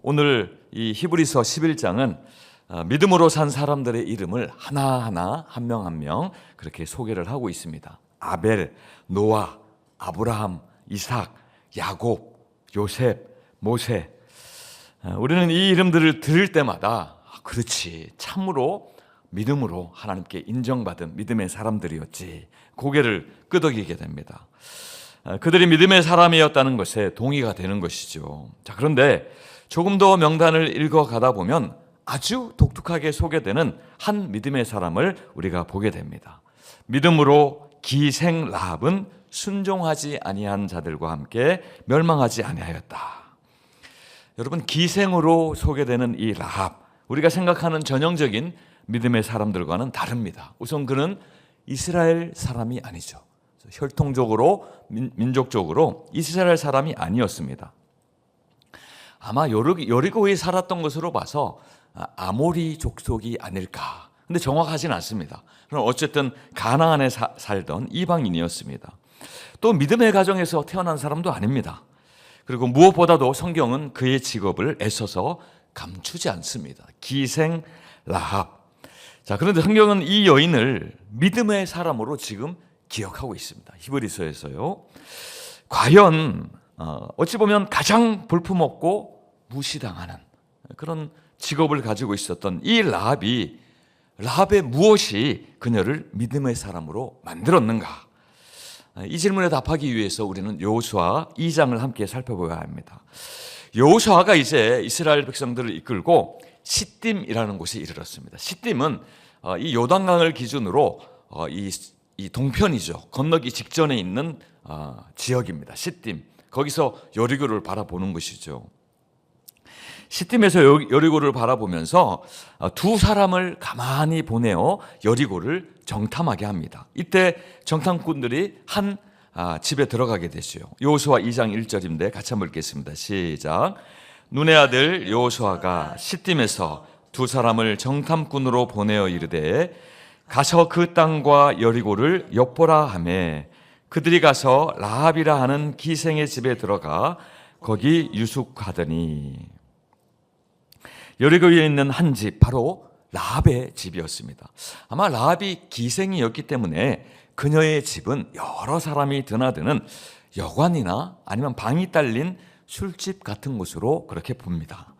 오늘 이 히브리서 11장은 믿음으로 산 사람들의 이름을 하나하나 한 명 한 명 그렇게 소개를 하고 있습니다. 아벨, 노아, 아브라함, 이삭, 야곱, 요셉, 모세. 우리는 이 이름들을 들을 때마다 그렇지, 참으로 믿음으로 하나님께 인정받은 믿음의 사람들이었지, 고개를 끄덕이게 됩니다. 그들이 믿음의 사람이었다는 것에 동의가 되는 것이죠. 자, 그런데 조금 더 명단을 읽어가다 보면 아주 독특하게 소개되는 한 믿음의 사람을 우리가 보게 됩니다. 믿음으로 기생 라합은 순종하지 아니한 자들과 함께 멸망하지 아니하였다. 여러분, 기생으로 소개되는 이 라합, 우리가 생각하는 전형적인 믿음의 사람들과는 다릅니다. 우선 그는 이스라엘 사람이 아니죠. 혈통적으로, 민족적으로 이스라엘 사람이 아니었습니다. 아마 여리고에 살았던 것으로 봐서 아모리 족속이 아닐까. 근데 정확하진 않습니다. 그럼 어쨌든 가나안에 살던 이방인이었습니다. 또 믿음의 가정에서 태어난 사람도 아닙니다. 그리고 무엇보다도 성경은 그의 직업을 애써서 감추지 않습니다. 기생 라합. 자, 그런데 성경은 이 여인을 믿음의 사람으로 지금 기억하고 있습니다. 히브리서에서요. 과연 어찌 보면 가장 볼품없고 무시당하는 그런 직업을 가지고 있었던 이 라합의 무엇이 그녀를 믿음의 사람으로 만들었는가? 이 질문에 답하기 위해서 우리는 여호수아 2장을 함께 살펴봐야 합니다. 여호수아가 이제 이스라엘 백성들을 이끌고 시딤이라는 곳에 이르렀습니다. 시딤은 이 요단강을 기준으로 이 동편이죠. 건너기 직전에 있는 지역입니다. 시딤. 거기서 여리고를 바라보는 것이죠. 시딤에서 여리고를 바라보면서 두 사람을 가만히 보내어 여리고를 정탐하게 합니다. 이때 정탐꾼들이 한 집에 들어가게 되죠. 여호수아 2장 1절인데 같이 한번 읽겠습니다. 시작. 눈의 아들 여호수아가 시딤에서 두 사람을 정탐꾼으로 보내어 이르되 가서 그 땅과 여리고를 엿보라 하매 그들이 가서 라합이라 하는 기생의 집에 들어가 거기 유숙하더니, 여리고에 있는 한 집, 바로 라합의 집이었습니다. 아마 라합이 기생이었기 때문에 그녀의 집은 여러 사람이 드나드는 여관이나 아니면 방이 딸린 술집 같은 곳으로 그렇게 봅니다.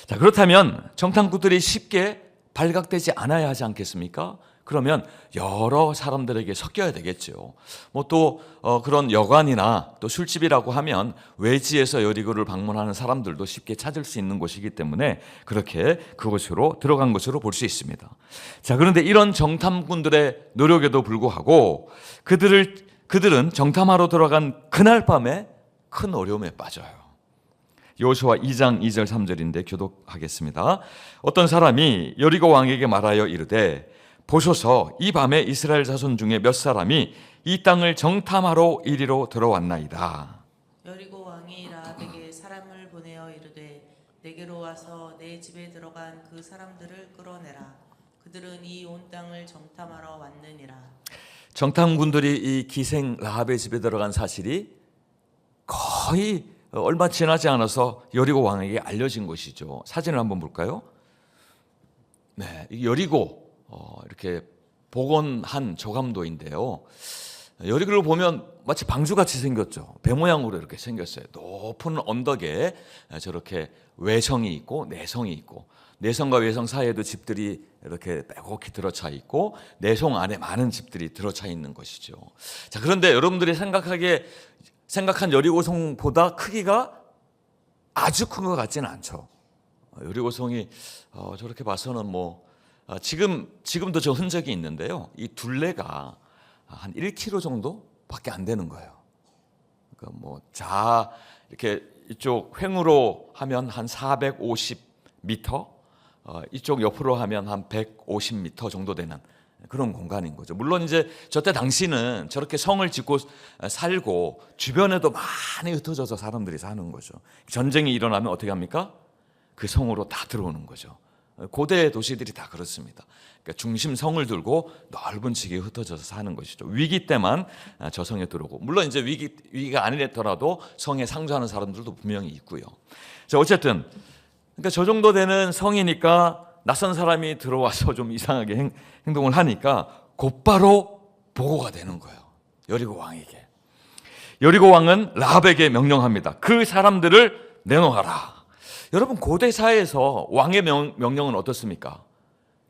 자, 그렇다면 정탐꾼들이 쉽게 발각되지 않아야 하지 않겠습니까? 그러면 여러 사람들에게 섞여야 되겠죠. 또 그런 여관이나 또 술집이라고 하면 외지에서 여리고를 방문하는 사람들도 쉽게 찾을 수 있는 곳이기 때문에 그렇게 그곳으로 들어간 것으로 볼 수 있습니다. 자, 그런데 이런 정탐꾼들의 노력에도 불구하고 그들은 정탐하러 들어간 그날 밤에 큰 어려움에 빠져요. 여호수아 2장 2절 3절인데 교독하겠습니다. 어떤 사람이 여리고 왕에게 말하여 이르되 보소서, 이 밤에 이스라엘 자손 중에 몇 사람이 이 땅을 정탐하러 이리로 들어왔나이다. 여리고 왕이 라합에게 사람을 보내어 이르되 내게로 와서 내 집에 들어간 그 사람들을 끌어내라. 그들은 이 온 땅을 정탐하러 왔느니라. 정탐꾼들이 이 기생 라합의 집에 들어간 사실이 거의 얼마 지나지 않아서 여리고 왕에게 알려진 것이죠. 사진을 한번 볼까요? 네, 여리고 이렇게 복원한 조감도인데요. 여리고를 보면 마치 방주같이 생겼죠. 배 모양으로 이렇게 생겼어요. 높은 언덕에 저렇게 외성이 있고 내성이 있고, 내성과 외성 사이에도 집들이 이렇게 빼곡히 들어차 있고 내성 안에 많은 집들이 들어차 있는 것이죠. 자, 그런데 여러분들이 생각한 여리고성보다 크기가 아주 큰 것 같지는 않죠. 여리고성이 저렇게 봐서는 지금도 저 흔적이 있는데요. 이 둘레가 한 1km 정도밖에 안 되는 거예요. 그러니까 이렇게 이쪽 횡으로 하면 한 450m, 이쪽 옆으로 하면 한 150m 정도 되는 그런 공간인 거죠. 물론 이제 저때 당시는 저렇게 성을 짓고 살고 주변에도 많이 흩어져서 사람들이 사는 거죠. 전쟁이 일어나면 어떻게 합니까? 그 성으로 다 들어오는 거죠. 고대 도시들이 다 그렇습니다. 그러니까 중심성을 들고 넓은 지역에 흩어져서 사는 것이죠. 위기 때만 저 성에 들어오고, 물론 이제 위기가 아니더라도 성에 상주하는 사람들도 분명히 있고요. 자, 어쨌든 그러니까 저 정도 되는 성이니까 낯선 사람이 들어와서 좀 이상하게 행동을 하니까 곧바로 보고가 되는 거예요. 여리고 왕에게. 여리고 왕은 라합에게 명령합니다. 그 사람들을 내놓아라. 여러분, 고대 사회에서 왕의 명령은 어떻습니까?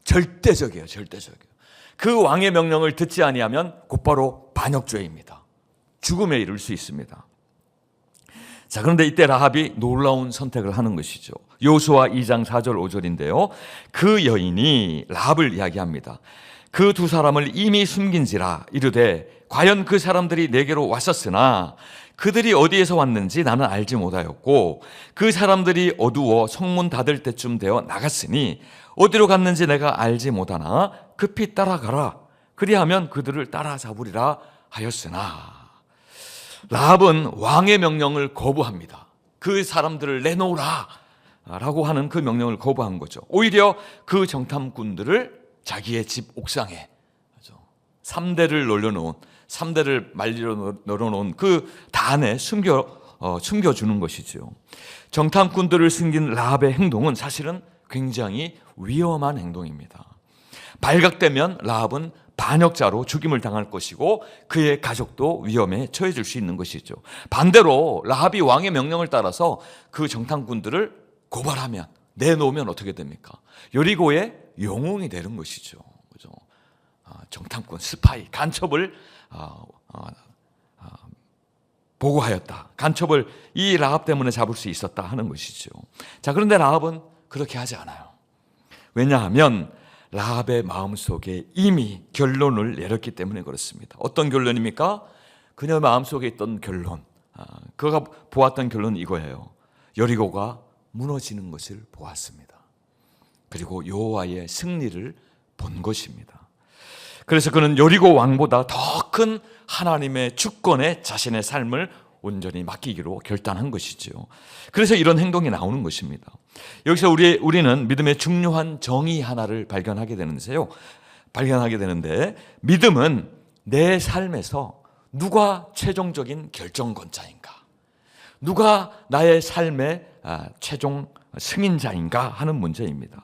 절대적이에요. 절대적이에요. 그 왕의 명령을 듣지 아니하면 곧바로 반역죄입니다. 죽음에 이를 수 있습니다. 자, 그런데 이때 라합이 놀라운 선택을 하는 것이죠. 여호수아 2장 4절 5절인데요. 그 여인이 라합을 이야기합니다. 그 두 사람을 이미 숨긴지라 이르되 과연 그 사람들이 내게로 왔었으나 그들이 어디에서 왔는지 나는 알지 못하였고 그 사람들이 어두워 성문 닫을 때쯤 되어 나갔으니 어디로 갔는지 내가 알지 못하나 급히 따라가라. 그리하면 그들을 따라잡으리라 하였으나. 라합은 왕의 명령을 거부합니다. 그 사람들을 내놓으라 라고 하는 그 명령을 거부한 거죠. 오히려 그 정탐꾼들을 자기의 집 옥상에 3대를 놀려놓은, 3대를 말리러 널어놓은 그 단에 숨겨주는 것이죠. 정탐꾼들을 숨긴 라합의 행동은 사실은 굉장히 위험한 행동입니다. 발각되면 라합은 반역자로 죽임을 당할 것이고 그의 가족도 위험에 처해질 수 있는 것이죠. 반대로 라합이 왕의 명령을 따라서 그 정탐꾼들을 고발하면, 내놓으면 어떻게 됩니까? 여리고의 영웅이 되는 것이죠. 그죠? 정탐꾼, 스파이, 간첩을 보고하였다. 간첩을 이 라합 때문에 잡을 수 있었다 하는 것이죠. 자, 그런데 라합은 그렇게 하지 않아요. 왜냐하면 라합의 마음속에 이미 결론을 내렸기 때문에 그렇습니다. 어떤 결론입니까? 그녀의 마음속에 있던 결론, 그가 보았던 결론은 이거예요. 여리고가 무너지는 것을 보았습니다. 그리고 여호와의 승리를 본 것입니다. 그래서 그는 여리고 왕보다 더 큰 하나님의 주권에 자신의 삶을 온전히 맡기기로 결단한 것이죠. 그래서 이런 행동이 나오는 것입니다. 여기서 우리는 믿음의 중요한 정의 하나를 발견하게 되는데 믿음은 내 삶에서 누가 최종적인 결정권자인가, 누가 나의 삶의 최종 승인자인가 하는 문제입니다.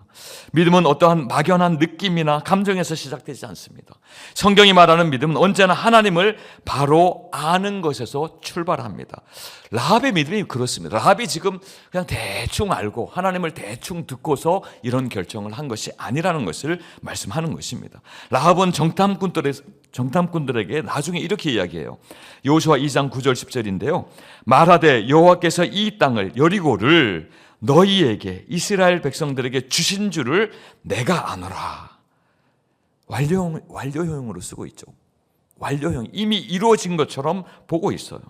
믿음은 어떠한 막연한 느낌이나 감정에서 시작되지 않습니다. 성경이 말하는 믿음은 언제나 하나님을 바로 아는 것에서 출발합니다. 라합의 믿음이 그렇습니다. 라합이 지금 그냥 대충 알고 하나님을 대충 듣고서 이런 결정을 한 것이 아니라는 것을 말씀하는 것입니다. 라합은 정탐꾼들에게 나중에 이렇게 이야기해요. 여호수아 2장 9절 10절인데요. 말하되 여호와께서 이 땅을, 여리고를 너희에게, 이스라엘 백성들에게 주신 줄을 내가 아노라. 완료형으로 쓰고 있죠. 완료형, 이미 이루어진 것처럼 보고 있어요.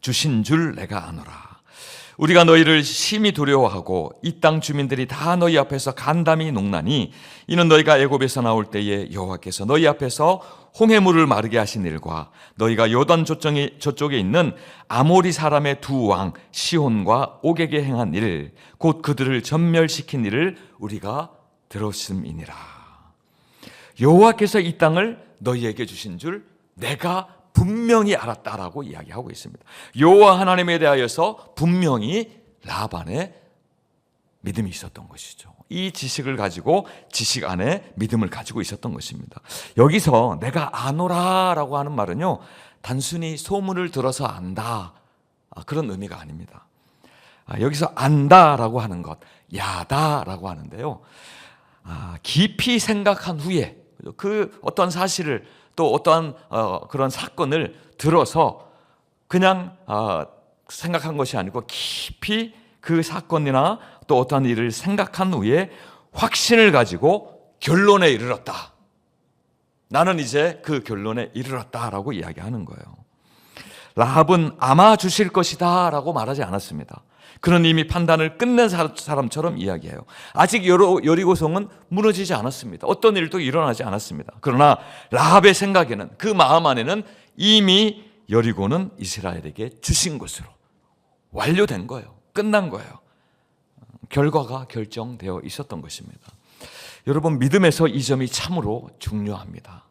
주신 줄 내가 아노라. 우리가 너희를 심히 두려워하고 이 땅 주민들이 다 너희 앞에서 간담이 녹나니 이는 너희가 애굽에서 나올 때에 여호와께서 너희 앞에서 홍해물을 마르게 하신 일과 너희가 요단 저쪽에 있는 아모리 사람의 두 왕 시혼과 옥에게 행한 일, 곧 그들을 전멸시킨 일을 우리가 들었음이니라. 여호와께서 이 땅을 너희에게 주신 줄 내가 분명히 알았다라고 이야기하고 있습니다. 여호와 하나님에 대하여서 분명히 라합 안에 믿음이 있었던 것이죠. 이 지식을 가지고 지식 안에 믿음을 가지고 있었던 것입니다. 여기서 내가 아노라라고 하는 말은요, 단순히 소문을 들어서 안다, 그런 의미가 아닙니다. 여기서 안다라고 하는 것, 야다라고 하는데요, 깊이 생각한 후에 그 어떤 사실을, 또 어떠한 그런 사건을 들어서 그냥 생각한 것이 아니고 깊이 그 사건이나 또 어떠한 일을 생각한 후에 확신을 가지고 결론에 이르렀다. 나는 이제 그 결론에 이르렀다라고 이야기하는 거예요. 라합은 아마 주실 것이다 라고 말하지 않았습니다. 그는 이미 판단을 끝낸 사람처럼 이야기해요. 아직 여리고성은 무너지지 않았습니다. 어떤 일도 일어나지 않았습니다. 그러나 라합의 생각에는, 그 마음 안에는 이미 여리고는 이스라엘에게 주신 것으로 완료된 거예요. 끝난 거예요. 결과가 결정되어 있었던 것입니다. 여러분, 믿음에서 이 점이 참으로 중요합니다.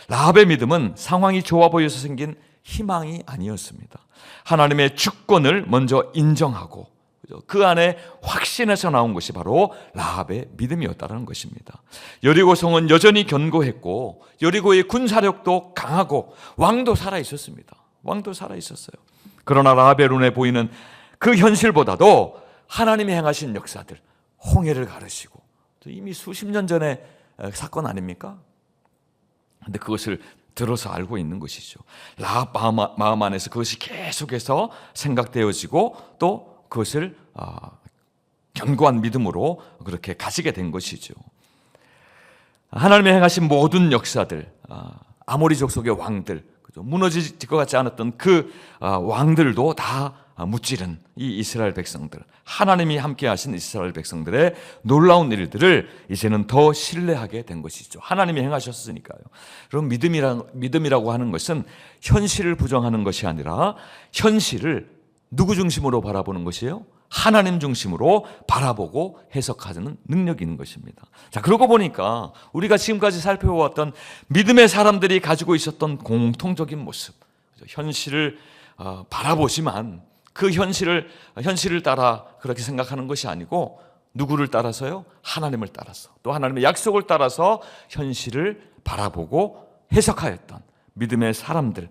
라합의 믿음은 상황이 좋아 보여서 생긴 희망이 아니었습니다. 하나님의 주권을 먼저 인정하고 그 안에 확신해서 나온 것이 바로 라합의 믿음이었다는 것입니다. 여리고성은 여전히 견고했고 여리고의 군사력도 강하고 왕도 살아 있었습니다. 왕도 살아 있었어요. 그러나 라합의 눈에 보이는 그 현실보다도 하나님이 행하신 역사들, 홍해를 가르시고 이미 수십 년 전의 사건 아닙니까? 근데 그것을 들어서 알고 있는 것이죠. 라합 마음 안에서 그것이 계속해서 생각되어지고 또 그것을 견고한 믿음으로 그렇게 가지게 된 것이죠. 하나님이 행하신 모든 역사들, 아모리 족속의 왕들, 무너질 것 같지 않았던 그 왕들도 다 무찌른 이 이스라엘 백성들, 하나님이 함께 하신 이스라엘 백성들의 놀라운 일들을 이제는 더 신뢰하게 된 것이죠. 하나님이 행하셨으니까요. 그럼 믿음이라고 하는 것은 현실을 부정하는 것이 아니라 현실을 누구 중심으로 바라보는 것이에요? 하나님 중심으로 바라보고 해석하는 능력이 있는 것입니다. 자, 그러고 보니까 우리가 지금까지 살펴보았던 믿음의 사람들이 가지고 있었던 공통적인 모습, 현실을 바라보지만 그 현실을 따라 그렇게 생각하는 것이 아니고 누구를 따라서요? 하나님을 따라서, 또 하나님의 약속을 따라서 현실을 바라보고 해석하였던 믿음의 사람들,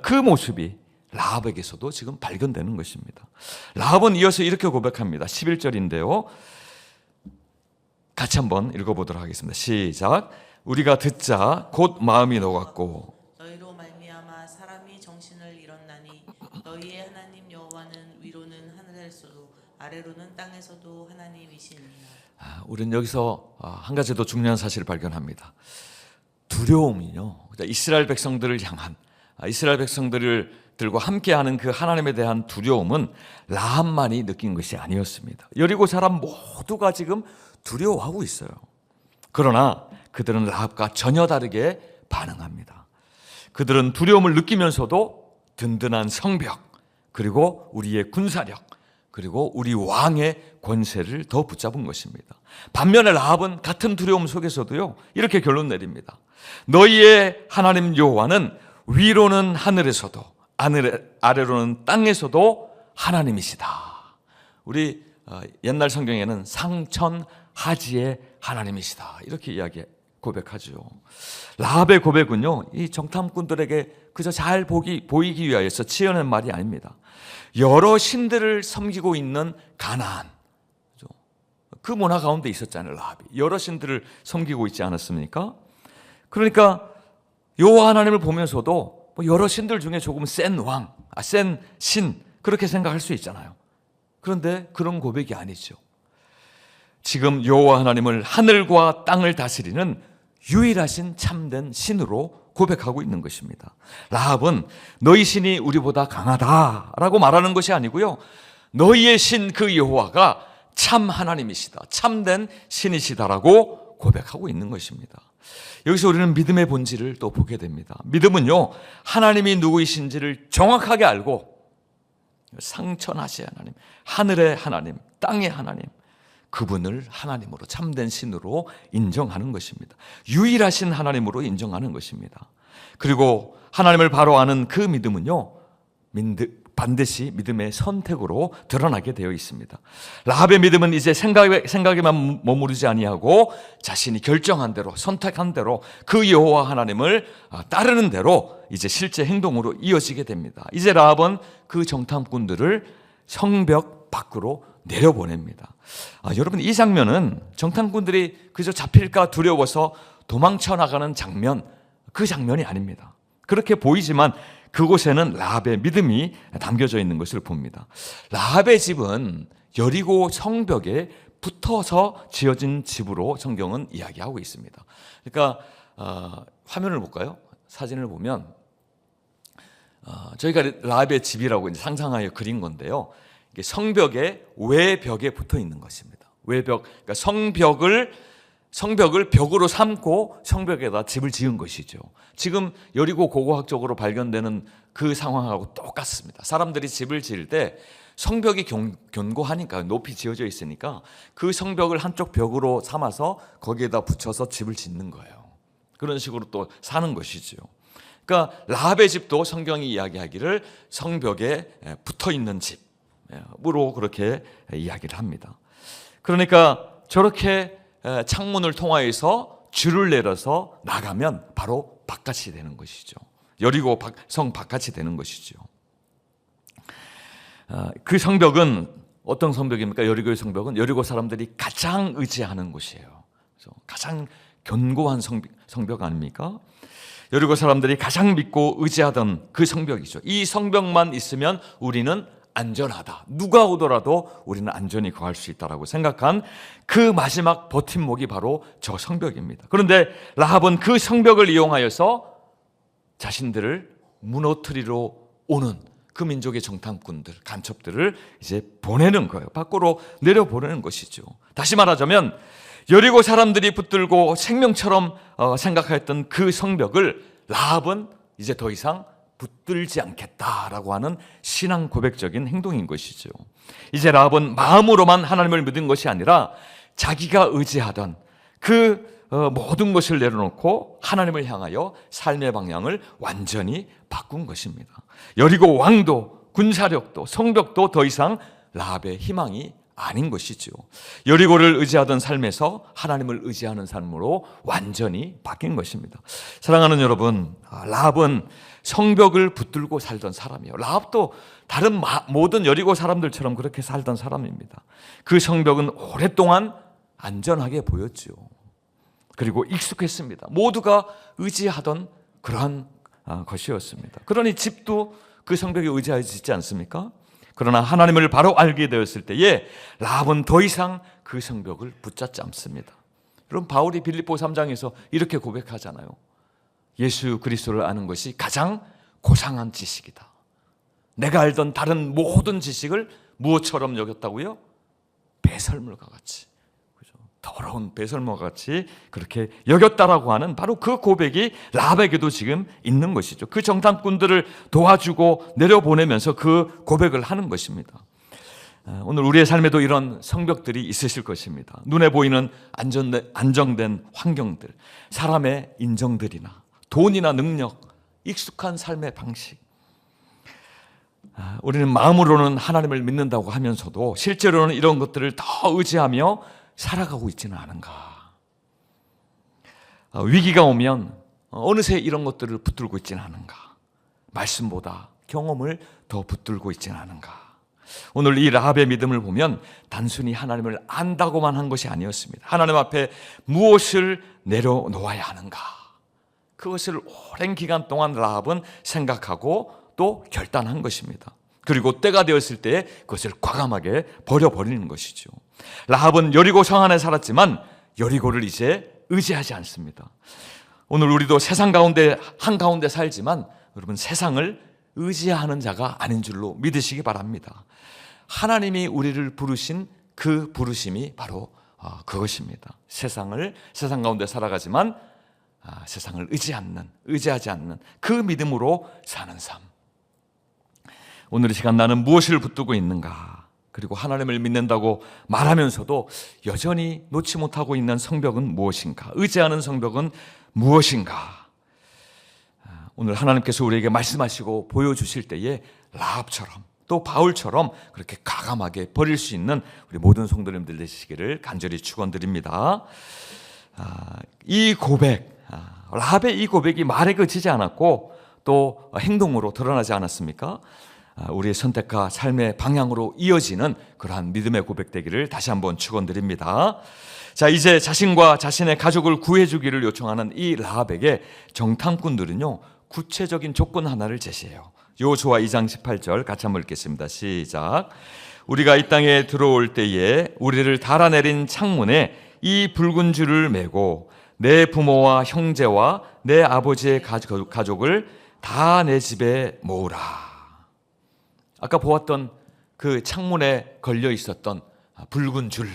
그 모습이 라합에게서도 지금 발견되는 것입니다. 라합은 이어서 이렇게 고백합니다. 11절인데요. 같이 한번 읽어보도록 하겠습니다. 시작. 우리가 듣자 곧 마음이 녹았고 너희로 말미암아 사람이 정신을 잃었나니 너희의 하나님 여호와는 위로는 하늘에서도 아래로는 땅에서도 하나님이시니라. 우리는 여기서 한 가지 더 중요한 사실을 발견합니다. 두려움이요, 이스라엘 백성들을 향한, 이스라엘 백성들과 함께하는 그 하나님에 대한 두려움은 라합만이 느낀 것이 아니었습니다. 여리고 사람 모두가 지금 두려워하고 있어요. 그러나 그들은 라합과 전혀 다르게 반응합니다. 그들은 두려움을 느끼면서도 든든한 성벽, 그리고 우리의 군사력, 그리고 우리 왕의 권세를 더 붙잡은 것입니다. 반면에 라합은 같은 두려움 속에서도요, 이렇게 결론 내립니다. 너희의 하나님 여호와는 위로는 하늘에서도 아래로는 땅에서도 하나님이시다. 우리 옛날 성경에는 상천하지의 하나님이시다, 이렇게 고백하죠. 라합의 고백은요, 이 정탐꾼들에게 그저 잘 보이기 위하여서 지어낸 말이 아닙니다. 여러 신들을 섬기고 있는 가나안, 그 문화 가운데 있었잖아요. 라합이 여러 신들을 섬기고 있지 않았습니까? 그러니까 여호와 하나님을 보면서도 여러 신들 중에 조금 센 왕, 센 신, 그렇게 생각할 수 있잖아요. 그런데 그런 고백이 아니죠. 지금 여호와 하나님을 하늘과 땅을 다스리는 유일하신 참된 신으로 고백하고 있는 것입니다. 라합은 너희 신이 우리보다 강하다라고 말하는 것이 아니고요, 너희의 신 그 여호와가 참 하나님이시다, 참된 신이시다라고 고백하고 있는 것입니다. 여기서 우리는 믿음의 본질을 또 보게 됩니다. 믿음은요, 하나님이 누구이신지를 정확하게 알고 상천하시의 하나님, 하늘의 하나님, 땅의 하나님, 그분을 하나님으로, 참된 신으로 인정하는 것입니다. 유일하신 하나님으로 인정하는 것입니다. 그리고 하나님을 바로 아는 그 믿음은요, 반드시 믿음의 선택으로 드러나게 되어 있습니다. 라합의 믿음은 이제 생각에만 머무르지 아니하고 자신이 결정한 대로, 선택한 대로, 그 여호와 하나님을 따르는 대로 이제 실제 행동으로 이어지게 됩니다. 이제 라합은 그 정탐꾼들을 성벽 밖으로 내려보냅니다. 여러분, 이 장면은 정탐꾼들이 그저 잡힐까 두려워서 도망쳐 나가는 장면, 그 장면이 아닙니다. 그렇게 보이지만 그곳에는 라합의 믿음이 담겨져 있는 것을 봅니다. 라합의 집은 여리고 성벽에 붙어서 지어진 집으로 성경은 이야기하고 있습니다. 그러니까 화면을 볼까요? 사진을 보면 저희가 라합의 집이라고 이제 상상하여 그린 건데요, 성벽의 외벽에 붙어 있는 것입니다. 외벽, 그러니까 성벽을 벽으로 삼고 성벽에다 집을 지은 것이죠. 지금 여리고 고고학적으로 발견되는 그 상황하고 똑같습니다. 사람들이 집을 지을 때 성벽이 견고하니까, 높이 지어져 있으니까 그 성벽을 한쪽 벽으로 삼아서 거기에다 붙여서 집을 짓는 거예요. 그런 식으로 또 사는 것이죠. 그러니까 라합의 집도 성경이 이야기하기를 성벽에 붙어 있는 집으로 그렇게 이야기를 합니다. 그러니까 저렇게 창문을 통하여서 줄을 내려서 나가면 바로 바깥이 되는 것이죠. 여리고 성 바깥이 되는 것이죠. 그 성벽은 어떤 성벽입니까? 여리고의 성벽은 여리고 사람들이 가장 의지하는 곳이에요. 가장 견고한 성벽 아닙니까? 여리고 사람들이 가장 믿고 의지하던 그 성벽이죠. 이 성벽만 있으면 우리는 안전하다. 누가 오더라도 우리는 안전히 거할 수 있다라고 생각한 그 마지막 버팀목이 바로 저 성벽입니다. 그런데 라합은 그 성벽을 이용하여서 자신들을 무너뜨리러 오는 그 민족의 정탐꾼들, 간첩들을 이제 보내는 거예요. 밖으로 내려보내는 것이죠. 다시 말하자면 여리고 사람들이 붙들고 생명처럼 생각했던 그 성벽을 라합은 이제 더 이상 붙들지 않겠다라고 하는 신앙 고백적인 행동인 것이죠. 이제 라합은 마음으로만 하나님을 믿은 것이 아니라 자기가 의지하던 그 모든 것을 내려놓고 하나님을 향하여 삶의 방향을 완전히 바꾼 것입니다. 여리고 왕도 군사력도 성벽도 더 이상 라합의 희망이 아닌 것이죠. 여리고를 의지하던 삶에서 하나님을 의지하는 삶으로 완전히 바뀐 것입니다. 사랑하는 여러분, 라합은 성벽을 붙들고 살던 사람이에요. 라합도 다른 모든 여리고 사람들처럼 그렇게 살던 사람입니다. 그 성벽은 오랫동안 안전하게 보였죠. 그리고 익숙했습니다. 모두가 의지하던 그러한 것이었습니다. 그러니 집도 그 성벽에 의지하여 짓지 않습니까? 그러나 하나님을 바로 알게 되었을 때에 라합은 더 이상 그 성벽을 붙잡지 않습니다. 여러분, 바울이 빌립보 3장에서 이렇게 고백하잖아요. 예수 그리스도를 아는 것이 가장 고상한 지식이다. 내가 알던 다른 모든 지식을 무엇처럼 여겼다고요? 배설물과 같이, 더러운 배설물과 같이 그렇게 여겼다라고 하는 바로 그 고백이 라합에게도 지금 있는 것이죠. 그 정탐꾼들을 도와주고 내려보내면서 그 고백을 하는 것입니다. 오늘 우리의 삶에도 이런 성벽들이 있으실 것입니다. 눈에 보이는 안정된 환경들, 사람의 인정들이나 돈이나 능력, 익숙한 삶의 방식. 우리는 마음으로는 하나님을 믿는다고 하면서도 실제로는 이런 것들을 더 의지하며 살아가고 있지는 않은가. 위기가 오면 어느새 이런 것들을 붙들고 있지는 않은가. 말씀보다 경험을 더 붙들고 있지는 않은가. 오늘 이 라합의 믿음을 보면 단순히 하나님을 안다고만 한 것이 아니었습니다. 하나님 앞에 무엇을 내려놓아야 하는가. 그것을 오랜 기간 동안 라합은 생각하고 또 결단한 것입니다. 그리고 때가 되었을 때 그것을 과감하게 버려버리는 것이죠. 라합은 여리고 성 안에 살았지만 여리고를 이제 의지하지 않습니다. 오늘 우리도 세상 가운데 한가운데 살지만 여러분, 세상을 의지하는 자가 아닌 줄로 믿으시기 바랍니다. 하나님이 우리를 부르신 그 부르심이 바로 그것입니다. 세상 가운데 살아가지만 세상을 의지하지 않는 그 믿음으로 사는 삶. 오늘 이 시간 나는 무엇을 붙들고 있는가? 그리고 하나님을 믿는다고 말하면서도 여전히 놓지 못하고 있는 성벽은 무엇인가? 의지하는 성벽은 무엇인가? 오늘 하나님께서 우리에게 말씀하시고 보여주실 때에 라합처럼 또 바울처럼 그렇게 과감하게 버릴 수 있는 우리 모든 성도님들 되시기를 간절히 축원드립니다. 이 고백, 라합의 이 고백이 말에 그치지 않았고 또 행동으로 드러나지 않았습니까? 우리의 선택과 삶의 방향으로 이어지는 그러한 믿음의 고백되기를 다시 한번 축원드립니다. 자, 이제 자신과 자신의 가족을 구해주기를 요청하는 이 라합에게 정탐꾼들은요, 구체적인 조건 하나를 제시해요. 여호수아 2장 18절 같이 한번 읽겠습니다. 시작. 우리가 이 땅에 들어올 때에 우리를 달아내린 창문에 이 붉은 줄을 매고 내 부모와 형제와 내 아버지의 가족을 다 내 집에 모으라. 아까 보았던 그 창문에 걸려 있었던 붉은 줄,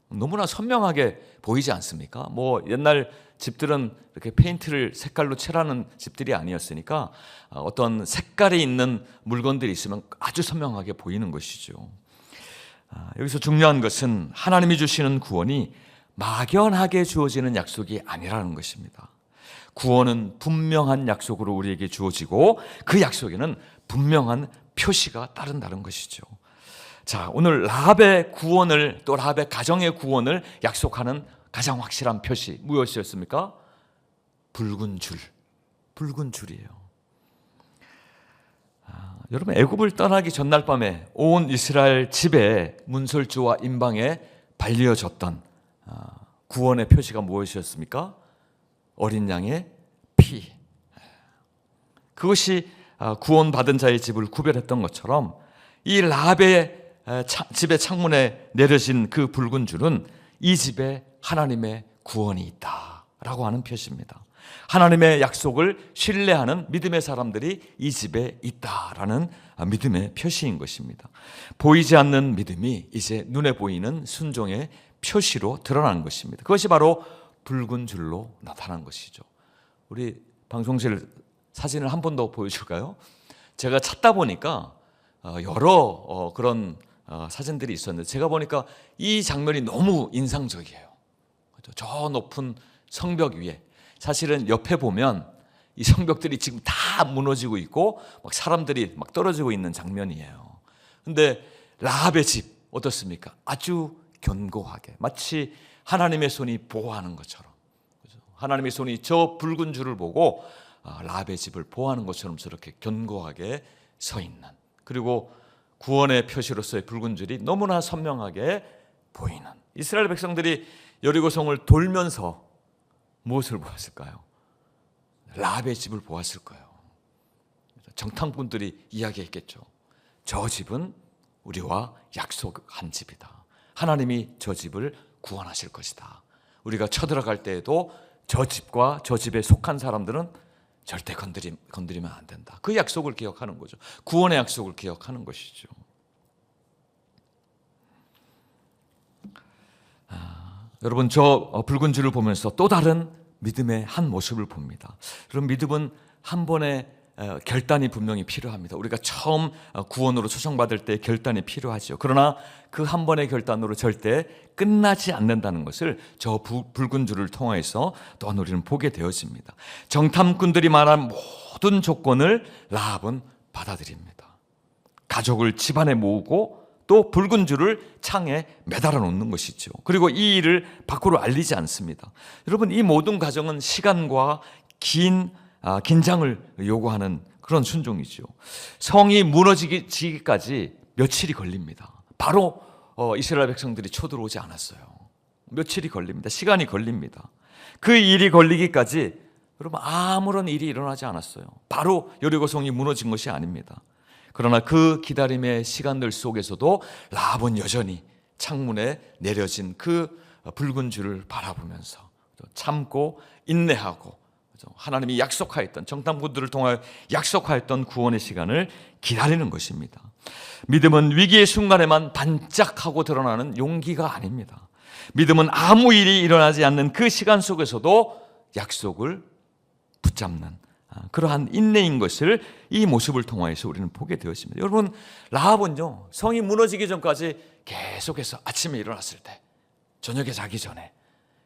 너무나 선명하게 보이지 않습니까? 뭐 옛날 집들은 이렇게 페인트를 색깔로 칠하는 집들이 아니었으니까 어떤 색깔이 있는 물건들이 있으면 아주 선명하게 보이는 것이죠. 여기서 중요한 것은 하나님이 주시는 구원이 막연하게 주어지는 약속이 아니라는 것입니다. 구원은 분명한 약속으로 우리에게 주어지고 그 약속에는 분명한 표시가 따른다는 것이죠. 자, 오늘 라합의 구원을, 또 라합의 가정의 구원을 약속하는 가장 확실한 표시 무엇이었습니까? 붉은 줄, 붉은 줄이에요. 여러분, 애굽을 떠나기 전날 밤에 온 이스라엘 집에 문설주와 임방에 발려졌던 구원의 표시가 무엇이었습니까? 어린 양의 피. 그것이 구원받은 자의 집을 구별했던 것처럼 이 라합의 집의 창문에 내려진 그 붉은 줄은 이 집에 하나님의 구원이 있다라고 하는 표시입니다. 하나님의 약속을 신뢰하는 믿음의 사람들이 이 집에 있다라는 믿음의 표시인 것입니다. 보이지 않는 믿음이 이제 눈에 보이는 순종의 표시로 드러나는 것입니다. 그것이 바로 붉은 줄로 나타난 것이죠. 우리 방송실 사진을 한 번 더 보여줄까요? 제가 찾다 보니까 여러 그런 사진들이 있었는데 제가 보니까 이 장면이 너무 인상적이에요. 저 높은 성벽 위에 사실은 옆에 보면 이 성벽들이 지금 다 무너지고 있고 막 사람들이 막 떨어지고 있는 장면이에요. 근데 라합의 집 어떻습니까? 아주 견고하게 마치 하나님의 손이 보호하는 것처럼, 하나님의 손이 저 붉은 줄을 보고 라합의 집을 보호하는 것처럼 저렇게 견고하게 서 있는, 그리고 구원의 표시로서의 붉은 줄이 너무나 선명하게 보이는 이스라엘 백성들이 여리고성을 돌면서 무엇을 보았을까요? 라합의 집을 보았을 거예요. 정탐꾼들이 이야기했겠죠. 저 집은 우리와 약속한 집이다. 하나님이 저 집을 구원하실 것이다. 우리가 쳐들어갈 때에도 저 집과 저 집에 속한 사람들은 절대 건드리면 안 된다. 그 약속을 기억하는 거죠. 구원의 약속을 기억하는 것이죠. 여러분, 저 붉은 줄을 보면서 또 다른 믿음의 한 모습을 봅니다. 여러분, 믿음은 한 번의 결단이 분명히 필요합니다. 우리가 처음 구원으로 초청받을 때 결단이 필요하죠. 그러나 그 한 번의 결단으로 절대 끝나지 않는다는 것을 저 붉은 줄을 통해서 또한 우리는 보게 되어집니다. 정탐꾼들이 말한 모든 조건을 라합은 받아들입니다. 가족을 집안에 모으고 또 붉은 줄을 창에 매달아 놓는 것이죠. 그리고 이 일을 밖으로 알리지 않습니다. 여러분, 이 모든 과정은 시간과 긴장을 요구하는 그런 순종이죠. 성이 무너지기까지 며칠이 걸립니다. 바로 이스라엘 백성들이 쳐들어오지 않았어요. 며칠이 걸립니다. 시간이 걸립니다. 그 일이 걸리기까지 여러분 아무런 일이 일어나지 않았어요. 바로 여리고성이 무너진 것이 아닙니다. 그러나 그 기다림의 시간들 속에서도 라합은 여전히 창문에 내려진 그 붉은 줄을 바라보면서 참고 인내하고 하나님이 약속하였던, 정탐꾼들을 통하여 약속하였던 구원의 시간을 기다리는 것입니다. 믿음은 위기의 순간에만 반짝하고 드러나는 용기가 아닙니다. 믿음은 아무 일이 일어나지 않는 그 시간 속에서도 약속을 붙잡는 그러한 인내인 것을 이 모습을 통하여서 우리는 보게 되었습니다. 여러분, 라합은요, 성이 무너지기 전까지 계속해서 아침에 일어났을 때, 저녁에 자기 전에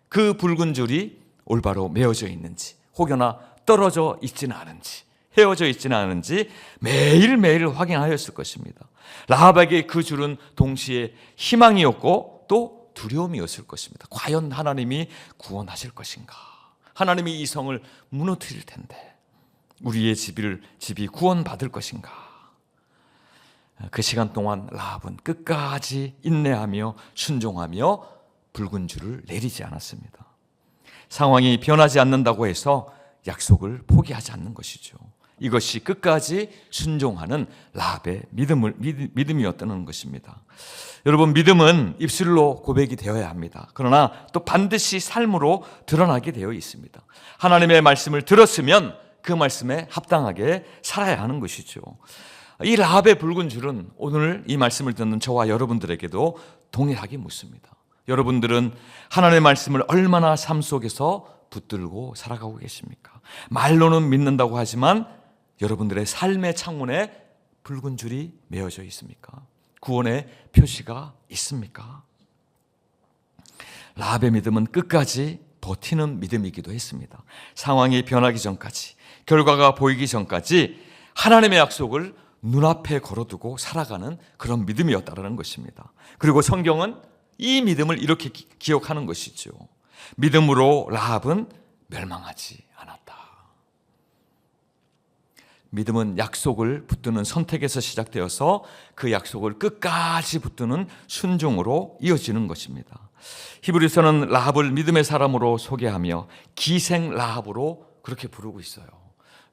그 붉은 줄이 올바로 메어져 있는지, 혹여나 떨어져 있지는 않은지, 헤어져 있지는 않은지 매일매일 확인하였을 것입니다. 라합에게 그 줄은 동시에 희망이었고 또 두려움이었을 것입니다. 과연 하나님이 구원하실 것인가? 하나님이 이 성을 무너뜨릴 텐데 우리의 집이 구원받을 것인가? 그 시간 동안 라합은 끝까지 인내하며 순종하며 붉은 줄을 내리지 않았습니다. 상황이 변하지 않는다고 해서 약속을 포기하지 않는 것이죠. 이것이 끝까지 순종하는 라합의 믿음이었다는 것입니다. 여러분, 믿음은 입술로 고백이 되어야 합니다. 그러나 또 반드시 삶으로 드러나게 되어 있습니다. 하나님의 말씀을 들었으면 그 말씀에 합당하게 살아야 하는 것이죠. 이 라합의 붉은 줄은 오늘 이 말씀을 듣는 저와 여러분들에게도 동일하게 묻습니다. 여러분들은 하나님의 말씀을 얼마나 삶 속에서 붙들고 살아가고 계십니까? 말로는 믿는다고 하지만 여러분들의 삶의 창문에 붉은 줄이 메어져 있습니까? 구원의 표시가 있습니까? 라합의 믿음은 끝까지 버티는 믿음이기도 했습니다. 상황이 변하기 전까지, 결과가 보이기 전까지 하나님의 약속을 눈앞에 걸어두고 살아가는 그런 믿음이었다는 것입니다. 그리고 성경은 이 믿음을 이렇게 기억하는 것이죠. 믿음으로 라합은 멸망하지 않았다. 믿음은 약속을 붙드는 선택에서 시작되어서 그 약속을 끝까지 붙드는 순종으로 이어지는 것입니다. 히브리서는 라합을 믿음의 사람으로 소개하며 기생 라합으로 그렇게 부르고 있어요.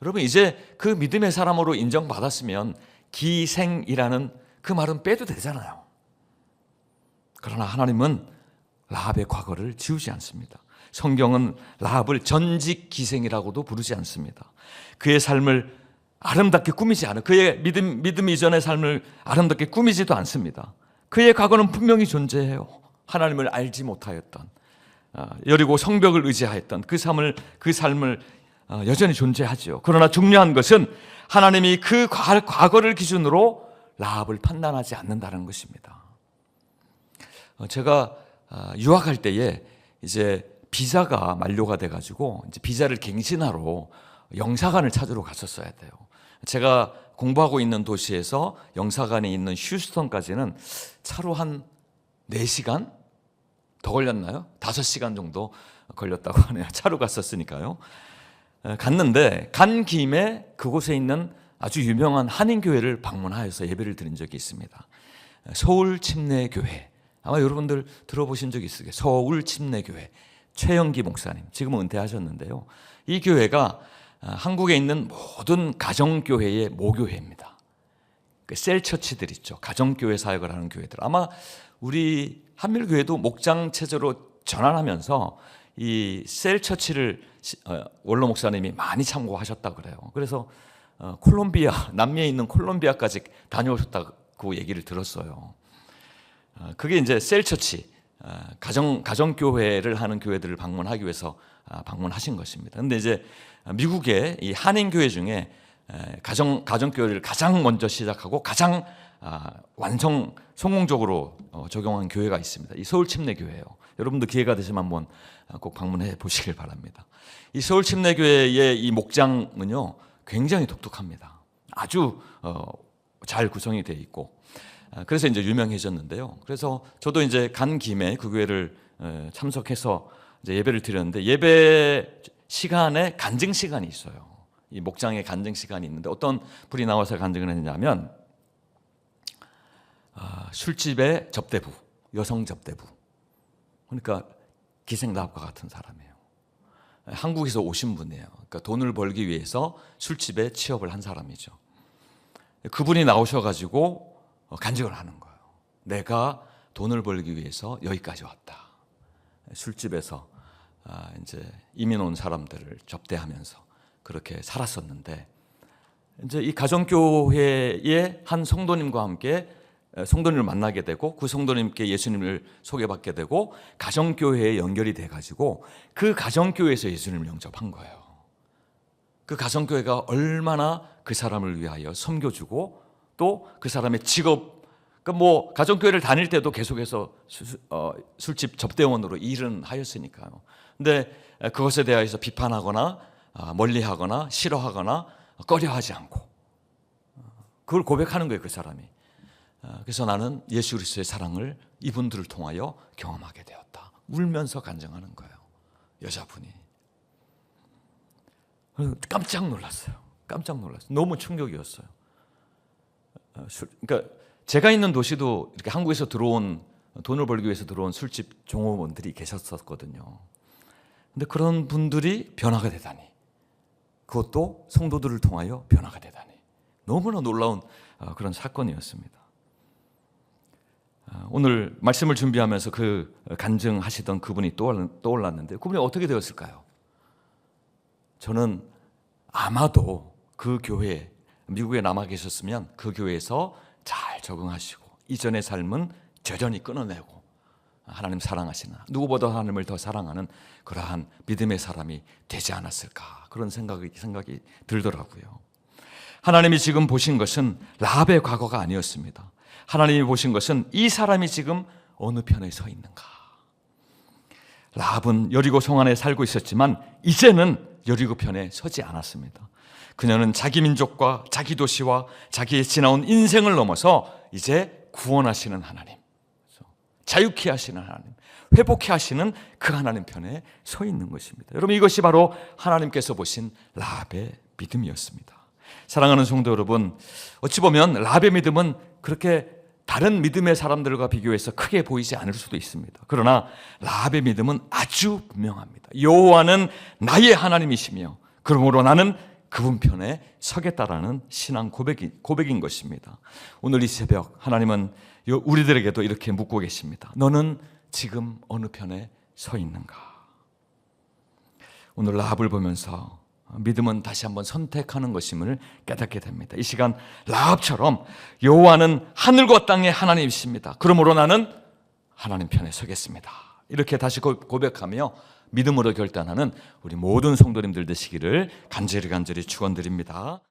여러분, 이제 그 믿음의 사람으로 인정받았으면 기생이라는 그 말은 빼도 되잖아요. 그러나 하나님은 라합의 과거를 지우지 않습니다. 성경은 라합을 전직 기생이라고도 부르지 않습니다. 그의 삶을 아름답게 꾸미지 않아. 그의 믿음 이전의 삶을 아름답게 꾸미지도 않습니다. 그의 과거는 분명히 존재해요. 하나님을 알지 못하였던, 여리고 성벽을 의지하였던 그 삶을 여전히 존재하죠. 그러나 중요한 것은 하나님이 그 과거를 기준으로 라합을 판단하지 않는다는 것입니다. 제가 유학할 때에 이제 비자가 만료가 돼가지고 이제 비자를 갱신하러 영사관을 찾으러 갔었어야 돼요. 제가 공부하고 있는 도시에서 영사관이 있는 휴스턴까지는 차로 한 4시간 더 걸렸나요? 5시간 정도 걸렸다고 하네요. 차로 갔었으니까요. 갔는데 간 김에 그곳에 있는 아주 유명한 한인교회를 방문하여서 예배를 드린 적이 있습니다. 서울침례교회, 아마 여러분들 들어보신 적 있으세요. 서울침례교회 최영기 목사님, 지금은 은퇴하셨는데요. 이 교회가 한국에 있는 모든 가정교회의 모교회입니다. 셀처치들 있죠. 가정교회 사역을 하는 교회들. 아마 우리 한밀교회도 목장 체제로 전환하면서 이 셀처치를 원로 목사님이 많이 참고하셨다 그래요. 그래서 콜롬비아, 남미에 있는 콜롬비아까지 다녀오셨다고 얘기를 들었어요. 그게 이제 셀처치, 가정교회를 하는 교회들을 방문하기 위해서 방문하신 것입니다. 그런데 이제 미국의 이 한인교회 중에 가정교회를 가장 먼저 시작하고 가장 성공적으로 적용한 교회가 있습니다. 이 서울침례교회예요. 여러분도 기회가 되시면 한번 꼭 방문해 보시길 바랍니다. 이 서울침례교회의 이 목장은요 굉장히 독특합니다. 아주 잘 구성이 되어 있고 그래서 이제 유명해졌는데요. 그래서 저도 이제 간 김에 그 교회를 참석해서 이제 예배를 드렸는데 예배 시간에 간증 시간이 있어요. 이 목장에 간증 시간이 있는데 어떤 분이 나와서 간증을 했냐면 술집의 접대부, 여성 접대부. 그러니까 기생라합과 같은 사람이에요. 한국에서 오신 분이에요. 그러니까 돈을 벌기 위해서 술집에 취업을 한 사람이죠. 그분이 나오셔가지고 간증을 하는 거예요. 내가 돈을 벌기 위해서 여기까지 왔다. 술집에서 이제 이민 온 사람들을 접대하면서 그렇게 살았었는데 이제 이 가정교회의 한 성도님과 함께 성도님을 만나게 되고 그 성도님께 예수님을 소개받게 되고 가정교회에 연결이 돼가지고 그 가정교회에서 예수님을 영접한 거예요. 그 가정교회가 얼마나 그 사람을 위하여 섬겨주고 또 그 사람의 직업, 그러니까 뭐 가정교회를 다닐 때도 계속해서 술집 접대원으로 일은 하였으니까요. 근데 그것에 대해서 비판하거나 멀리하거나 싫어하거나 꺼려하지 않고 그걸 고백하는 거예요, 그 사람이. 그래서 나는 예수 그리스도의 사랑을 이분들을 통하여 경험하게 되었다. 울면서 간증하는 거예요, 여자분이. 깜짝 놀랐어요. 깜짝 놀랐어요. 너무 충격이었어요. 그러니까 제가 있는 도시도 이렇게 한국에서 들어온 돈을 벌기 위해서 들어온 술집 종업원들이 계셨었거든요. 근데 그런 분들이 변화가 되다니, 그것도 성도들을 통하여 변화가 되다니, 너무나 놀라운 그런 사건이었습니다. 오늘 말씀을 준비하면서 그 간증하시던 그분이 떠올랐는데 그분이 어떻게 되었을까요? 저는 아마도 그 교회, 미국에 남아 계셨으면 그 교회에서 잘 적응하시고 이전의 삶은 저전히 끊어내고 하나님 사랑하시는, 누구보다 하나님을 더 사랑하는 그러한 믿음의 사람이 되지 않았을까, 그런 생각이 들더라고요. 하나님이 지금 보신 것은 라합의 과거가 아니었습니다. 하나님이 보신 것은 이 사람이 지금 어느 편에 서 있는가. 라합은 여리고 성 안에 살고 있었지만 이제는 여리고 편에 서지 않았습니다. 그녀는 자기 민족과 자기 도시와 자기의 지나온 인생을 넘어서 이제 구원하시는 하나님, 자유케 하시는 하나님, 회복케 하시는 그 하나님 편에 서 있는 것입니다. 여러분, 이것이 바로 하나님께서 보신 라합의 믿음이었습니다. 사랑하는 성도 여러분, 어찌 보면 라합의 믿음은 그렇게 다른 믿음의 사람들과 비교해서 크게 보이지 않을 수도 있습니다. 그러나 라합의 믿음은 아주 분명합니다. 여호와는 나의 하나님이시며 그러므로 나는 그분 편에 서겠다라는 신앙 고백인 것입니다. 오늘 이 새벽 하나님은 우리들에게도 이렇게 묻고 계십니다. 너는 지금 어느 편에 서 있는가? 오늘 라합을 보면서 믿음은 다시 한번 선택하는 것임을 깨닫게 됩니다. 이 시간 라합처럼 여호와는 하늘과 땅의 하나님이십니다. 그러므로 나는 하나님 편에 서겠습니다. 이렇게 다시 고백하며 믿음으로 결단하는 우리 모든 성도님들 되시기를 간절히 축원드립니다.